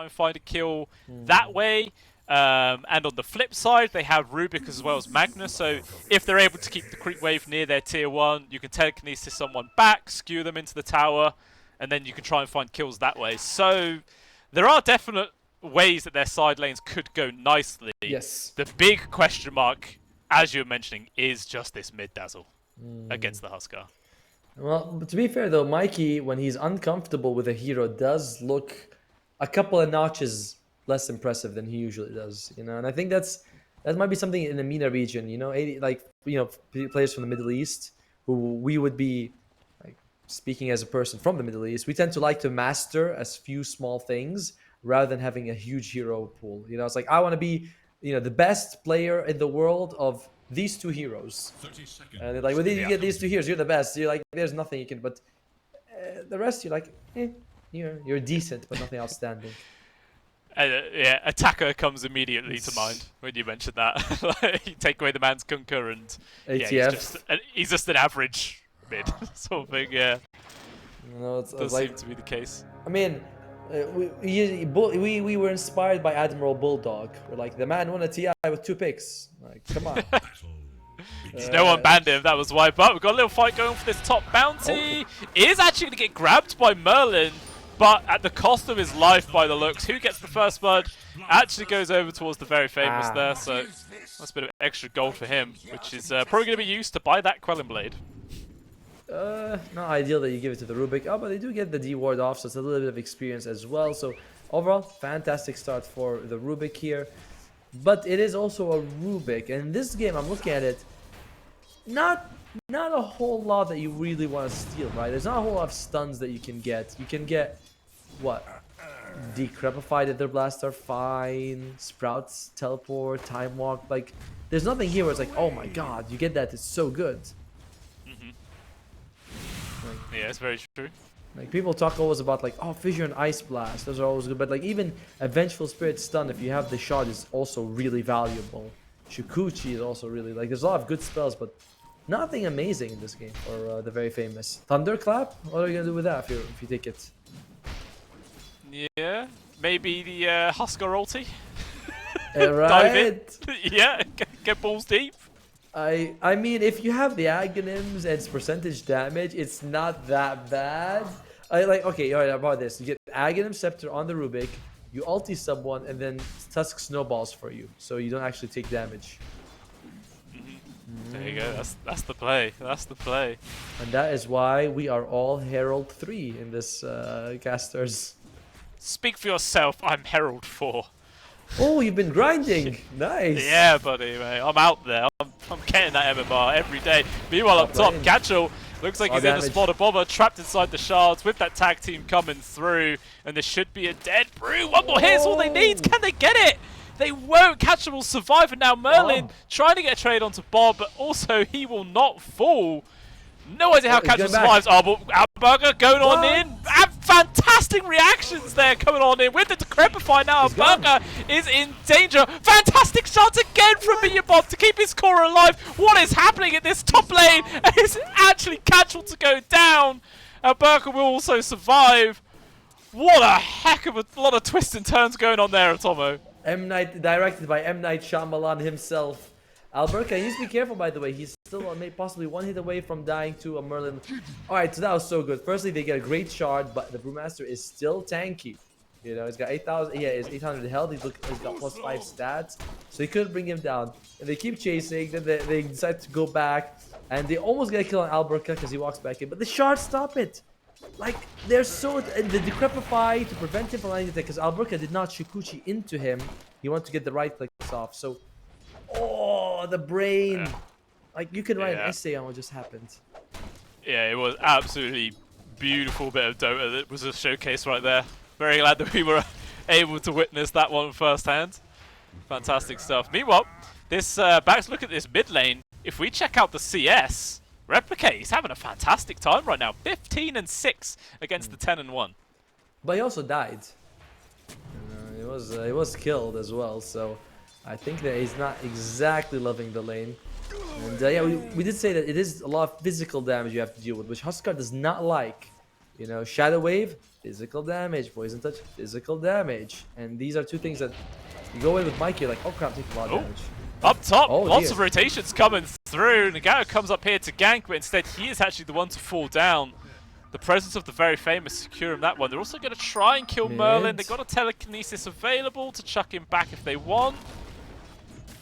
try and find a kill that way. And on the flip side, they have Rubik as well as Magnus, so if they're able to keep the creep wave near their tier 1, you can telekinesis someone back, skew them into the tower, and then you can try and find kills that way. So there are definite ways that their side lanes could go nicely. Yes. The big question mark, as you were mentioning, is just this mid dazzle against the Huskar. Well, to be fair though, Mikey, when he's uncomfortable with a hero, does look a couple of notches less impressive than he usually does, you know. And I think that might be something in the MENA region, you know, players from the Middle East who we would be like speaking as a person from the Middle East. We tend to like to master as few small things rather than having a huge hero pool. You know, it's like I want to be, you know, the best player in the world of these two heroes. 30 seconds. And they're like, well, you get these two heroes, you're the best. You're like, there's nothing you can, but the rest, you're like, you're decent, but nothing outstanding. Yeah, attacker comes immediately to mind when you mention that. You take away the man's Kunkka and he's just an average mid sort of thing. Yeah, no, does seem to be the case. I mean, we were inspired by Admiral Bulldog. We're like, the man won a TI with 2 picks. Like, come on. No one banned him, that was why. But we've got a little fight going for this top bounty. Is actually going to get grabbed by Merlin, but at the cost of his life by the looks. Who gets the first blood? Actually goes over towards the very famous there, so that's a bit of extra gold for him, which is probably going to be used to buy that Quelling Blade. Not ideal that you give it to the Rubik. Oh, but they do get the D ward off, so it's a little bit of experience as well. So overall, fantastic start for the Rubik here. But it is also a Rubik, and in this game, I'm looking at it, not a whole lot that you really want to steal, right? There's not a whole lot of stuns that you can get. You can get, what? Decrepified at their blast are fine. Sprouts, teleport, time walk. Like, there's nothing here where it's like, oh my god, you get that, it's so good. Yeah, it's very true. Like, people talk always about like, oh, Fissure and Ice Blast, those are always good, but like even a Vengeful Spirit stun, if you have the shot, is also really valuable. Shukuchi is also really, like, there's a lot of good spells, but nothing amazing in this game for the very famous Thunderclap. What are you gonna do with that if you take it? Yeah, maybe the Huskar ulti. Right? Dive in. Yeah, get balls deep. I mean, if you have the Aghanims and its percentage damage, it's not that bad. Okay, alright, about this. You get Aghanim Scepter on the Rubik, you ulti someone, and then Tusk snowballs for you, so you don't actually take damage. There you go, that's the play, that's the play. And that is why we are all Herald 3 in this casters. Speak for yourself, I'm Herald 4. Oh, you've been grinding! Nice! Yeah, buddy, mate. I'm out there. I'm getting that MMR every day. Meanwhile, up top, Gatchel looks like he's in the spot of Bomber, trapped inside the shards with that tag team coming through. And there should be a dead Brew. One more hit is all they need. Can they get it? They won't. Gatchel will survive. And now Merlin trying to get a trade onto Bob, but also he will not fall. No idea how Gatchel survives. Oh, but Alberga going on in. Fantastic reactions there coming on in with the Decrepify now. Alberga is in danger. Fantastic shots again from Bob to keep his core alive. What is happening at this top lane? It's actually Gatchel to go down. Alberga will also survive. What a heck of a lot of twists and turns going on there, Atomo. M. Night, directed by M. Night Shyamalan himself. Alberca, he needs to be careful, by the way. He's still possibly one hit away from dying to a Merlin. Alright, so that was so good. Firstly, they get a great shard, but the Brewmaster is still tanky. You know, he's got 8,000, yeah, he's 800 health, he's got plus 5 stats. So he couldn't bring him down. And they keep chasing, then they decide to go back. And they almost get a kill on Alberca because he walks back in. But the shards stop it. Like, they're so... the Decrepify to prevent him from landing the attack, because Alberca did not Shukuchi into him. He wanted to get the right clicks off, so... Oh, the brain! Yeah. Like, you can write an essay on what just happened. Yeah, it was absolutely beautiful bit of Dota. That was a showcase right there. Very glad that we were able to witness that one firsthand. Fantastic stuff. Meanwhile, this back to look at this mid lane. If we check out the CS, Replicate, he's having a fantastic time right now. 15-6 against the 10-1. But he also died. He was killed as well, so... I think that he's not exactly loving the lane. And yeah, we did say that it is a lot of physical damage you have to deal with, which Huskar does not like. You know, Shadow Wave, physical damage. Poison Touch, physical damage. And these are two things that you go in with Mikey, you're like, oh crap, take a lot of damage. Up top, Oh, lots dear. of rotations coming through. Nagato comes up here to gank, but instead he is actually the one to fall down. The presence of the very famous secure him that one. They're also going to try and kill Merlin. They've got a telekinesis available to chuck him back if they want.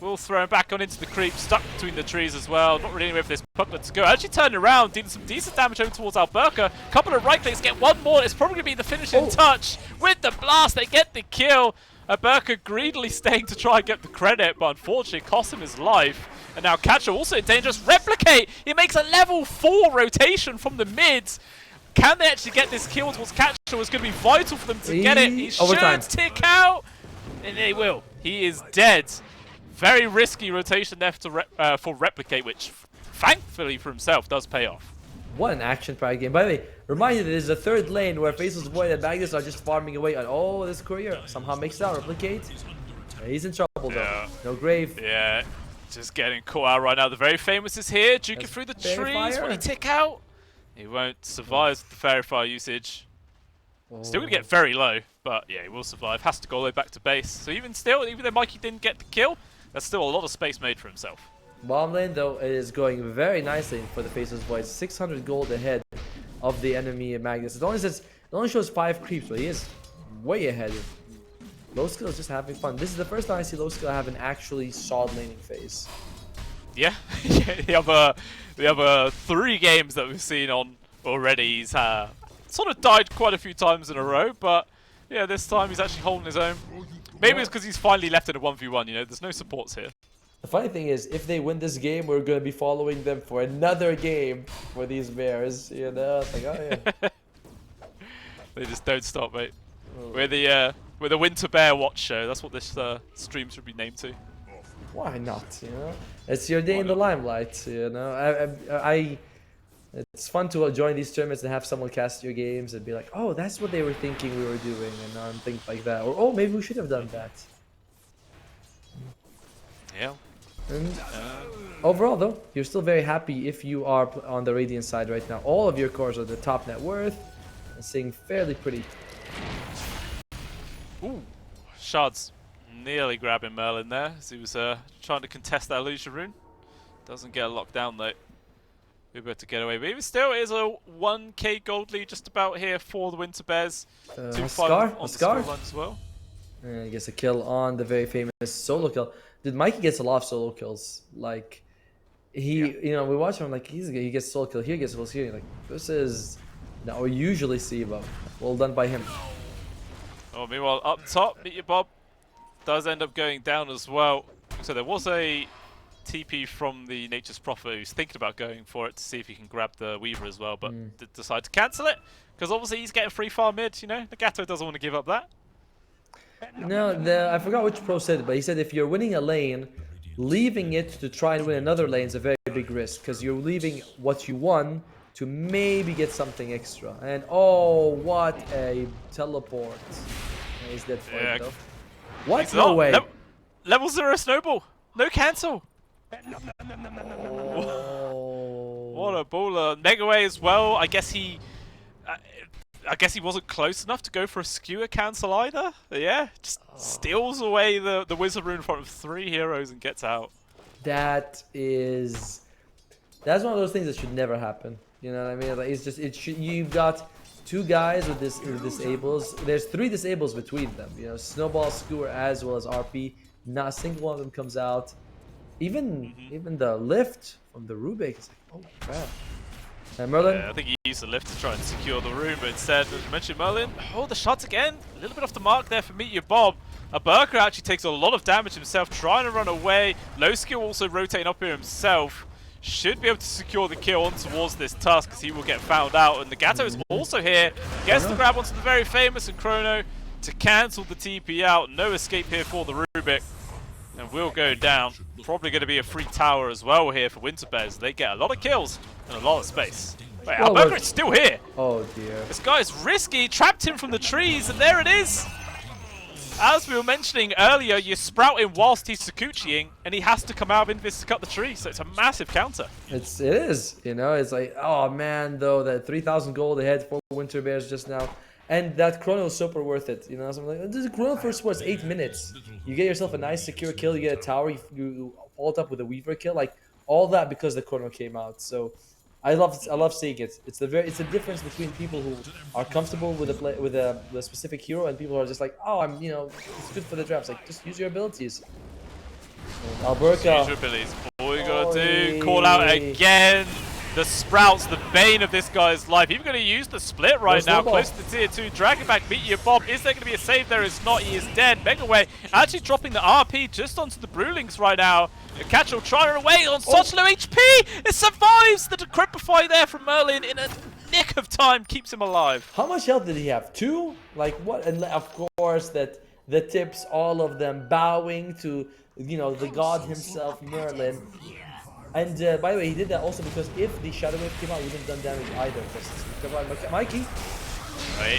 We'll throw him back on into the creep, stuck between the trees as well. Not really anywhere for this pucklet to go. Actually turned around, dealing some decent damage over towards Alberca. Couple of right clicks, get one more. It's probably going to be the finishing touch. With the blast, they get the kill. Alberca greedily staying to try and get the credit, but unfortunately it cost him his life. And now Catcher also in dangerous replicate. He makes a level 4 rotation from the mids. Can they actually get this kill towards Catcher? Was going to be vital for them to get it. He should tick out. And they will. He is dead. Very risky rotation there for Replicate, which thankfully for himself does pay off. What an action-packed game. By the way, remind you that this is the third lane where Faceless Void and Magnus are just farming away on, this courier. Somehow makes it out. Replicate. He's in trouble though. No grave. Yeah, just getting caught out right now. The very famous is here. Juking through the trees. Will he tick out? He won't survive the Fairy Fire usage. Still going to get very low, but yeah, he will survive. Has to go all the way back to base. So even though Mikey didn't get the kill, that's still a lot of space made for himself. Bottom lane though is going very nicely for the Faceless Void. 600 gold ahead of the enemy Magnus. It only shows 5 creeps, but he is way ahead. Low skill is just having fun. This is the first time I see low skill have an actually solid laning phase. Yeah, the other 3 games that we've seen on already, he's sort of died quite a few times in a row, but yeah, this time he's actually holding his own. Maybe it's because he's finally left in a 1v1, you know, there's no supports here. The funny thing is, if they win this game, we're going to be following them for another game for these bears, you know? It's like, oh yeah. They just don't stop, mate. We're the Winter Bear Watch Show, that's what this stream should be named to. Why not, you know? It's your day in the limelight, you know? It's fun to join these tournaments and have someone cast your games and be like, oh, that's what they were thinking we were doing, and things like that. Or, oh, maybe we should have done that. Yeah. And overall, though, you're still very happy if you are on the Radiant side right now. All of your cores are the top net worth and seeing fairly pretty. Ooh, Shards nearly grabbing Merlin there as he was trying to contest that illusion rune. Doesn't get a lockdown though. We're able to get away, but even still, it is a 1k gold lead just about here for the Winter Bears. A scar as well. I guess a kill on the very famous solo kill. Dude, Mikey gets a lot of solo kills. Like, you know, we watch him, like, he gets solo kill here, gets solo kill here. Like, this is not what we usually see, but well done by him. Oh, meanwhile, up top, Meet Your Bob does end up going down as well. So there was a TP from the Nature's Prophet who's thinking about going for it to see if he can grab the Weaver as well, but did decide to cancel it because obviously he's getting free farm mid, you know. Nagato doesn't want to give up that. No, I forgot which pro said it, but he said if you're winning a lane, leaving it to try and win another lane is a very big risk because you're leaving what you won to maybe get something extra. And oh, what a teleport! He's dead for it though. What? No way! Level 0 snowball, no cancel. Oh. What a baller. Megaway as well. I guess he wasn't close enough to go for a skewer cancel either. Yeah, just steals away the wizard rune in front of 3 heroes and gets out. That's one of those things that should never happen. You know what I mean? Like, it's just you've got 2 guys with disables. There's 3 disables between them. You know, Snowball, Skewer, as well as RP. Not a single one of them comes out. Even the lift from the Rubik is like, oh crap. And Merlin? Yeah, I think he used the lift to try and secure the room, but instead, as you mentioned, Merlin, the shots again. A little bit off the mark there for Meet Your Bob. Alberca actually takes a lot of damage himself, trying to run away. Low skill also rotating up here himself. Should be able to secure the kill on towards this Tusk because he will get found out. And Nagato is also here. Gets the grab onto the very famous and Chrono to cancel the TP out. No escape here for the Rubik. And will go down. Probably going to be a free tower as well here for Winter Bears. They get a lot of kills and a lot of space. Wait, Alberca is still here. Oh dear. This guy's risky. Trapped him from the trees, and there it is. As we were mentioning earlier, you're sprouting whilst he's Sakuchiing, and he has to come out of Invis to cut the tree. So it's a massive counter. It is. You know, it's like, oh man, though, that 3,000 gold ahead for Winter Bears just now. And that chrono is super worth it. You know, so I'm like, this chrono first was 8 minutes. You get yourself a nice secure kill, you get a tower, you ult up with a Weaver kill, like all that because the chrono came out. So I love seeing it. It's the difference between people who are comfortable with a specific hero and people who are just like, oh, it's good for the drafts. Like, just use your abilities. Alberca. Use your abilities. All you gotta do, call out again. The Sprout's the bane of this guy's life. Even going to use the split right now, close to tier 2. Dragon back, Meteor Bomb. Is there going to be a save? There is not. He is dead. Megaway actually dropping the RP just onto the Brewlings right now. Catchall trying to away on such low HP. It survives the Decrepify there from Merlin in a nick of time. Keeps him alive. How much health did he have? 2? Like what? And of course that the tips, all of them bowing to, the god himself, Merlin. And by the way, he did that also because if the Shadow Wave came out, he wouldn't have done damage either. Come on, Mikey.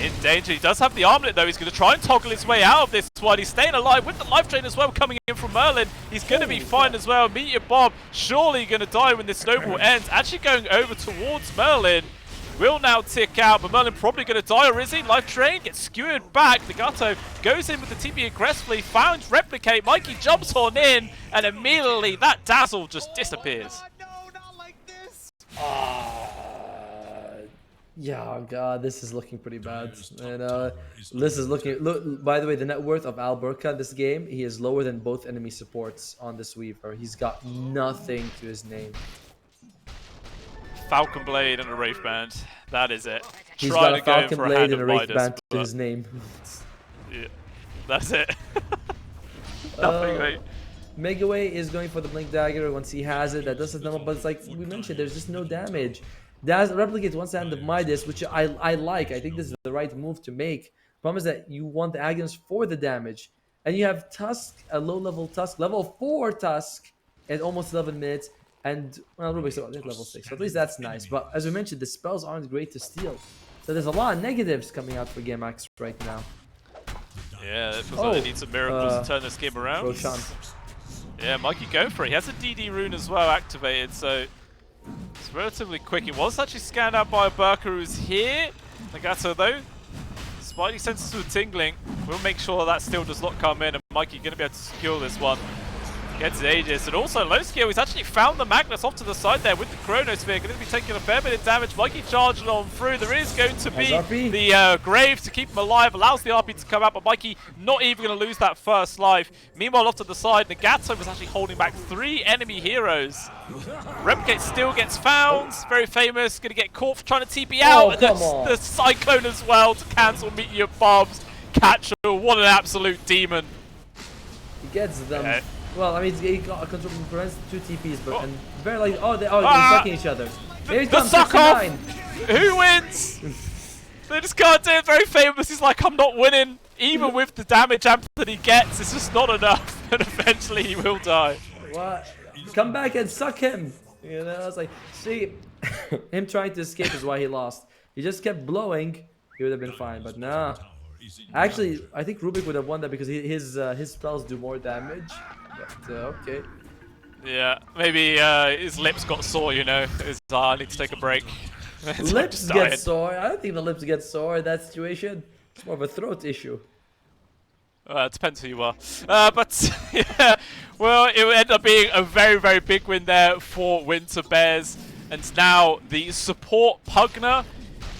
In danger. He does have the armlet though. He's going to try and toggle his way out of this one. He's staying alive with the life drain as well coming in from Merlin. He's going to be fine as well. Meteor Bomb surely going to die when this snowball ends. Actually going over towards Merlin. Will now tick out, but Merlin probably going to die, or is he? Life Drain gets skewered back. Nagato goes in with the TP aggressively, finds Replicate. Mikey jumps on in, and immediately that Dazzle just disappears. No, not like this. Yeah, oh god, this is looking pretty bad. And this is look. By the way, the net worth of Alberca this game, he is lower than both enemy supports on this Weaver. He's got nothing to his name. Falcon Blade and a Wraith Band. That is it. He's got a Falcon Blade and a Wraith Band to his name. Yeah, that's it. Nothing, mate. Megaway is going for the Blink Dagger once he has it. That doesn't know, but it's like we mentioned, there's just no damage. That replicates one hand of Midas, which I like. I think this is the right move to make. Problem is that you want the Agons for the damage. And you have Tusk, a low-level Tusk, level 4 Tusk at almost 11 minutes. And, well, Rubik's level 6, so at least that's nice. But as we mentioned, the spells aren't great to steal. So there's a lot of negatives coming out for Gamax right now. Yeah, it feels like they need some miracles to turn this game around. Roshan. Yeah, Mikey, go for it. He has a DD rune as well activated, so it's relatively quick. It was actually scanned out by a Burker who's here. Nagato, though, Spidey senses were tingling. We'll make sure that still does not come in, and Mikey going to be able to secure this one. Gets Aegis, and also Lowskill, he's actually found the Magnus off to the side there with the Chronosphere. Going to be taking a fair bit of damage. Mikey charging on through. There is going to be the Grave to keep him alive, allows the RP to come out, but Mikey not even going to lose that first life. Meanwhile, off to the side, Nagato was actually holding back 3 enemy heroes. Replicate still gets found, very famous, going to get caught for trying to TP out, and the Cyclone as well to cancel Meteor Bombs. Catchall, what an absolute demon. He gets them. Yeah. Well, I mean, he got a control prevents 2 TPs, but and very like they're attacking each other. Here he comes, suck off! Who wins? They just can't do it. Very famous. He's like, I'm not winning, even with the damage amp that he gets. It's just not enough, and eventually he will die. What? Come back and suck him. You know, I was like, see, him trying to escape is why he lost. He just kept blowing. He would have been fine, but nah. Actually, I think Rubik would have won that because his spells do more damage. But, okay. Yeah, maybe his lips got sore, you know. I need to take a break. Lips get sore? I don't think the lips get sore in that situation. It's more of a throat issue. It depends who you are. But, yeah, well, it would end up being a very, very big win there for Winter Bears. And now the support Pugner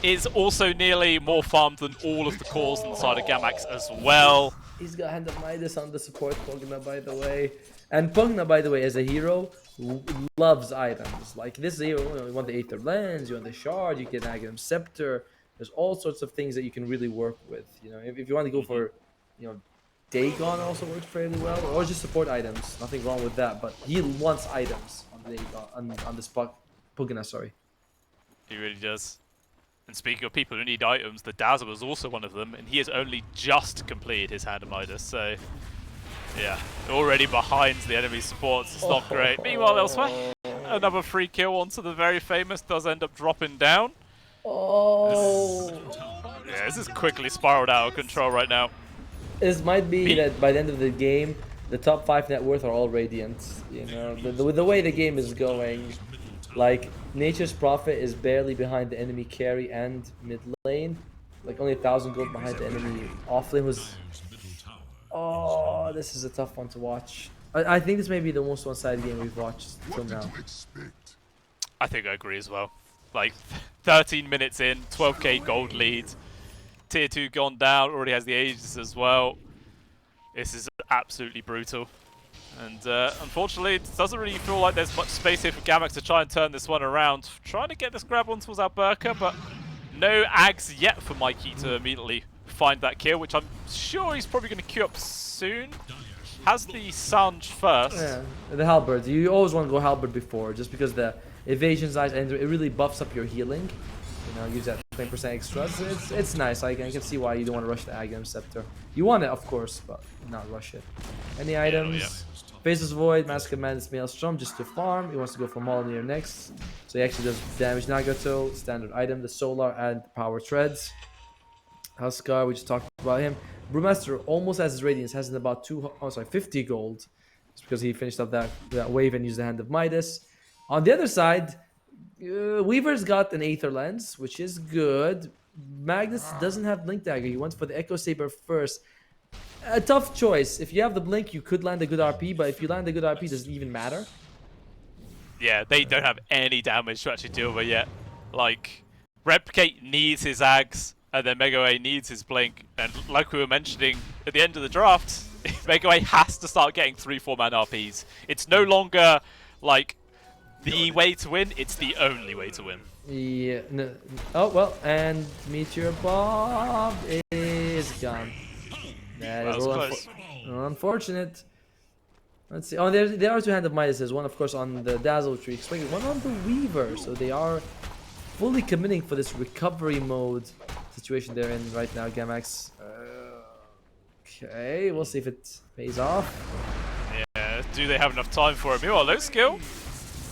is also nearly more farmed than all of the cores inside of Gamax as well. He's got Hand of Midas on the support Pugna, by the way. And Pugna, by the way, as a hero, loves items. Like this hero, you want the Aether Lens, you want the Shard, you get Aghanim Scepter. There's all sorts of things that you can really work with. You know, if you want to go for, Dagon also works fairly well, or just support items. Nothing wrong with that, but he wants items on Dagon, on this Pugna, sorry. He really does. And speaking of people who need items, the Dazzle is also one of them, and he has only just completed his Hand of Midas, so yeah, already behind the enemy supports. It's not great. Meanwhile, elsewhere, another free kill onto the very famous does end up dropping down. This is quickly spiraled out of control right now. This might be that by the end of the game, the top 5 net worth are all Radiant. You know, the way the game is going. Like, Nature's Prophet is barely behind the enemy carry and mid lane. Like, only 1,000 gold behind the enemy off lane was... Oh, this is a tough one to watch. I think this may be the most one-sided game we've watched till now. I think I agree as well. Like, 13 minutes in, 12k gold lead. Tier 2 gone down, already has the Aegis as well. This is absolutely brutal. And unfortunately, it doesn't really feel like there's much space here for Gamax to try and turn this one around. Trying to get this grab on towards Alberca, but no Ags yet for Mikey to immediately find that kill, which I'm sure he's probably going to queue up soon. Has the Sanj first. Yeah, the Halberd. You always want to go Halberd before, just because the evasion size and it really buffs up your healing. You know, use that 20% extra. It's nice. I can see why you don't want to rush the Aghanim Scepter. You want it, of course, but not rush it. Any items? Yeah. Faceless Void, Mask of Madness, Maelstrom, just to farm. He wants to go for Mjolnir next. So he actually does damage Nagato, standard item, the Solar and the Power Treads. Huskar, we just talked about him. Brewmaster almost has his Radiance, has in about 50 gold. It's because he finished up that wave and used the Hand of Midas. On the other side, Weaver's got an Aether Lens, which is good. Magnus doesn't have Blink Dagger. He went for the Echo Saber first. A tough choice. If you have the Blink, you could land a good RP, but if you land a good RP, does it even matter? Yeah, they don't have any damage to actually deal with yet. Like, Replicate needs his Ags, and then Megaway needs his Blink. And like we were mentioning at the end of the draft, Megaway has to start getting 3-4-man RPs. It's no longer, like, the way to win, it's the only way to win. Yeah. No. Oh, well, and Meteor Bob is gone. That is unfortunate. Let's see. Oh, there are two Hand of Midas. One, of course, on the Dazzle, which we expected. One on the Weaver. So they are fully committing for this recovery mode situation they're in right now, Gamax. Okay, we'll see if it pays off. Yeah, do they have enough time for it? Meanwhile, low skill.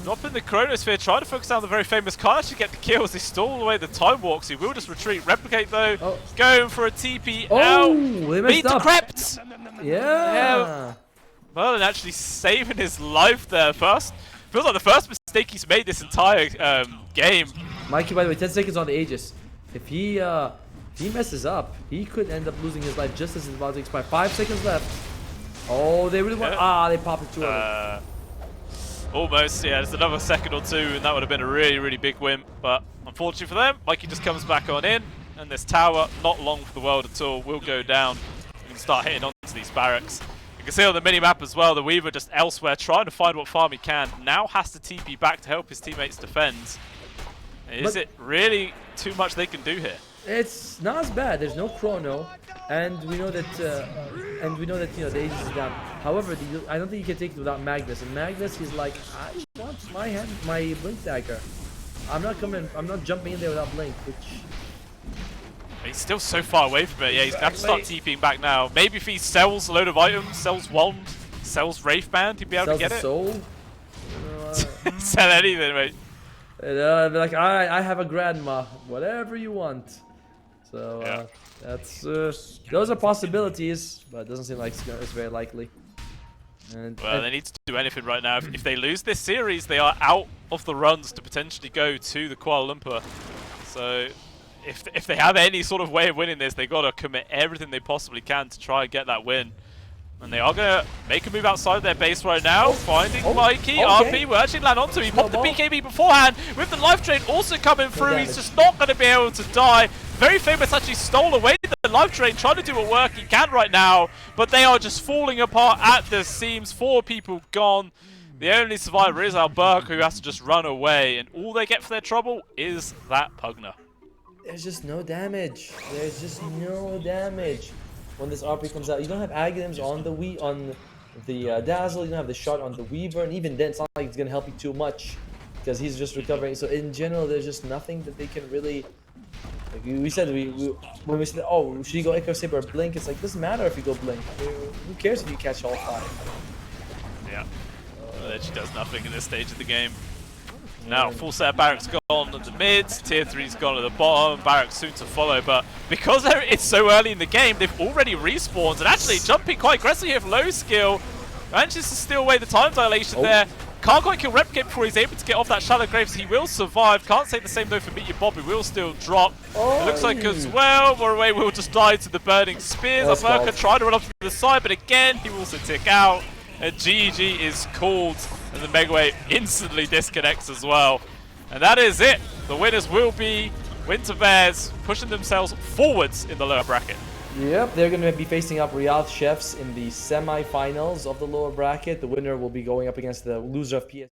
Dropping the Chronosphere, trying to focus down the very famous. Can't actually get the kills. They stole away the Time Walks. He will just retreat. Replicate, though. Going for a TP out. They messed Beat the up. Crept! Yeah. Merlin actually saving his life there first. Feels like the first mistake he's made this entire game. Mikey, by the way, 10 seconds on the Aegis. If he messes up, he could end up losing his life just as it's about to expire. 5 seconds left. Oh, they really want... they popped it too early. Almost, yeah, there's another second or two, and that would have been a really, really big win. But unfortunately for them, Mikey just comes back on in, and this tower, not long for the world at all, will go down and start hitting onto these barracks. You can see on the mini-map as well, the Weaver just elsewhere, trying to find what farm he can. Now has to TP back to help his teammates defend. Is it really too much they can do here? It's not as bad. There's no chrono, and we know that you know the Aegis is down. However, I don't think you can take it without Magnus. And Magnus, he's like, I want my Blink Dagger. I'm not jumping in there without Blink, which. He's still so far away from it. Yeah, he's gonna have to start TPing back now. Maybe if he sells a load of items, sells Wand, sells Wraith Band, he'd be able to get it. Soul. Sell anything, mate. I'd be like, I have a grandma. Whatever you want. So yeah. that's those are possibilities, but it doesn't seem like it's very likely. Well, they need to do anything right now. If they lose this series, they are out of the runs to potentially go to the Kuala Lumpur. So if they have any sort of way of winning this, they've got to commit everything they possibly can to try and get that win. And they are going to make a move outside their base right now, finding Mikey. RP will actually land onto him. He popped the BKB beforehand. With the life drain also coming through, he's just not going to be able to die. Very famous actually stole away the life drain, trying to do what work he can right now. But they are just falling apart at the seams. 4 people gone. The only survivor is Alberca, who has to just run away. And all they get for their trouble is that Pugner. There's just no damage. There's just no damage. When this RP comes out, you don't have Aghanims on the Dazzle, you don't have the shot on the Weaver, and even then it's not like it's gonna help you too much because he's just recovering. So in general, there's just nothing that they can really. Like we said, when we said, oh, should you go Echo Saber or Blink? It's like, doesn't matter if you go Blink. Who cares if you catch all 5? Yeah, that she does nothing in this stage of the game. Now, full set of barracks gone at the mid, tier 3's gone at the bottom, barracks soon to follow, but because it's so early in the game, they've already respawned, and actually jumping quite aggressively here for low skill, manages to steal away the time dilation there. Can't quite kill Replicate before he's able to get off that Shallow Graves. He will survive. Can't say the same though for Meet Your Bob, who will still drop. It looks like as well, Moraway will just die to the burning spears. America trying to run up to the side, but again, he will also tick out. And GG is called, and the Megaway instantly disconnects as well. And that is it. The winners will be Winter Bears, pushing themselves forwards in the lower bracket. Yep, they're going to be facing up Riyadh Chefs in the semi-finals of the lower bracket. The winner will be going up against the loser of PS.